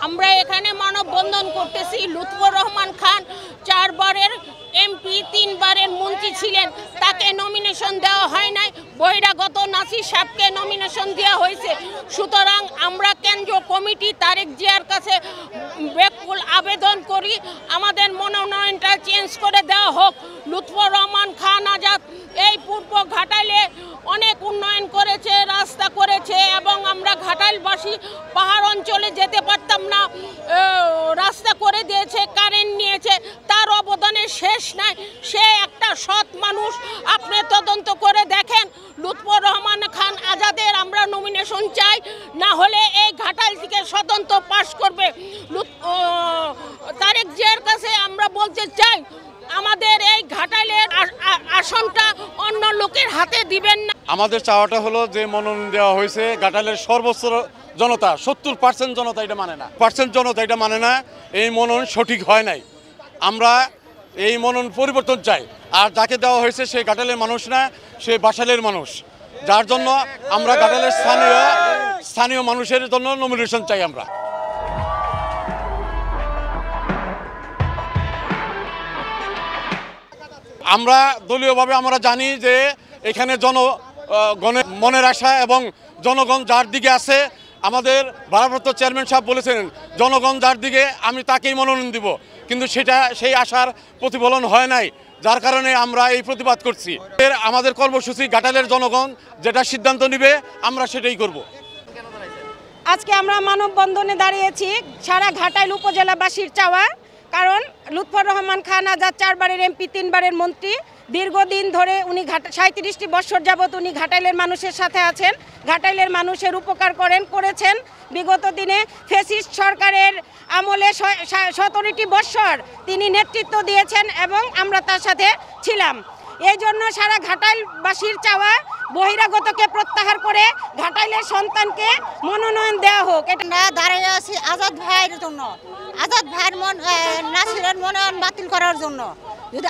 আমরা এখানে মানববন্ধন করতেছি। লুৎফর রহমান খান 4 বারের এমপি, 3 বারের মন্ত্রী ছিলেন, তাকে নমিনেশন দেওয়া হয় নাই। বহিরাগত নাসির সাহেবকে নমিনেশন দেওয়া হয়েছে। সুতরাং আমরা কেন্দ্রীয় কমিটি তারেক জিয়ার কাছে ব্যাকুল আবেদন করি, আমাদের মনোনয়নটা চেঞ্জ করে দেওয়া হোক। লুৎফর রহমান খান আজাদ এই পূর্ব ঘাটাইলে অনেক উন্নয়ন করেছে, রাস্তা করেছে, এবং আমরা ঘাটাইলবাসী পাহাড় অঞ্চলে যেতে পারতাম না, রাস্তা করে দিয়েছে, কারেন্ট নিয়েছে, তার অবদানের শেষ নাই। সে একটা সৎ মানুষ। আপনি তদন্ত করে দেখেন। লুৎফর রহমান খান আজাদের আমরা নমিনেশন চাই, না হলে এই ঘাটাইল থেকে স্বতন্ত্র পাশ করবে। তারেক জিয়ার কাছে আমরা বলতে চাই, আমাদের এই ঘাটাইলের আসনটা অন্য লোকের হাতে দিবেন না। আমাদের চাওয়াটা হলো যে মনোনয়ন দেওয়া হয়েছে, ঘাটাইলের সর্বোচ্চ জনতা 70% জনতা এটা মানে না, জনতা এটা মানে না। এই মনোনয়ন সঠিক হয় নাই। আমরা এই মনোনয়ন পরিবর্তন চাই। আর যাকে দেওয়া হয়েছে সে ঘাটাইলের মানুষ না, সে বাসাইলের মানুষ, যার জন্য আমরা ঘাটাইলের স্থানীয় মানুষের জন্য নমিনেশন চাই। আমরা দলীয়ভাবে আমরা জানি যে এখানে জনগণের মনের আশা এবং জনগণ যার দিকে আছে, আমাদের ভারপ্রাপ্ত চেয়ারম্যান সাহেব বলেছেন জনগণ যার দিকে আমি তাকেই মনোনয়ন দিব, কিন্তু সেই আশার প্রতিফলন হয় নাই, যার কারণে আমরা এই প্রতিবাদ করছি। আমাদের কর্মসূচি ঘাটাইলের জনগণ যেটা সিদ্ধান্ত নেবে আমরা সেটাই করব। আজকে আমরা মানববন্ধনে দাঁড়িয়েছি সারা ঘাটাইল উপজেলাবাসীর চাওয়া, কারণ লুৎফর রহমান খান আজাদ 4 বারের এমপি, 3 বারের মন্ত্রী। দীর্ঘদিন ধরে উনি 37টি বছর যাবৎ উনি ঘাটাইলের মানুষের সাথে আছেন, ঘাটাইলের মানুষের উপকার করেছেন। বিগত দিনে ফ্যাসিস্ট সরকারের আমলে 17টি বছর তিনি নেতৃত্ব দিয়েছেন এবং আমরা তার সাথে ছিলাম। এই জন্য সারা ঘাটাইলবাসীর চাওয়া বহিরাগতকে প্রত্যাহার করে ঘাটাইলের সন্তানকে মনোনয়ন দেওয়া হোক। এটা দাঁড়িয়ে আছি আজাদ ভাইয়ের জন্য, আজাদ ভাইয়ের নাসিরের মনোনয়ন বাতিল করার জন্য। যদি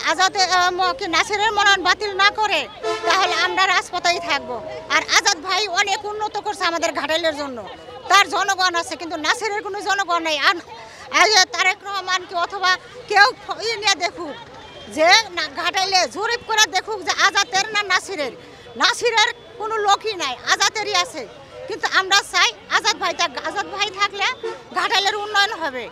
নাসিরের মনোনয়ন বাতিল না করে তাহলে আমরা রাজপথেই থাকবো। আর আজাদ ভাই অনেক উন্নত করছে আমাদের ঘাটাইলের জন্য, তার জনগণ আছে, কিন্তু নাসিরের কোনো জনগণ নেই। আর তারেক রহমানকে অথবা কেউ নিয়ে দেখুক যে ঘাটাইলে জরিপ করে দেখুক যে আজাদের না নাসিরের কোনো লোকই নাই, আজাদেরই আছে। কিন্তু আমরা চাই আজাদ ভাই থাকলে ঘাটাইলের উন্নয়ন হবে।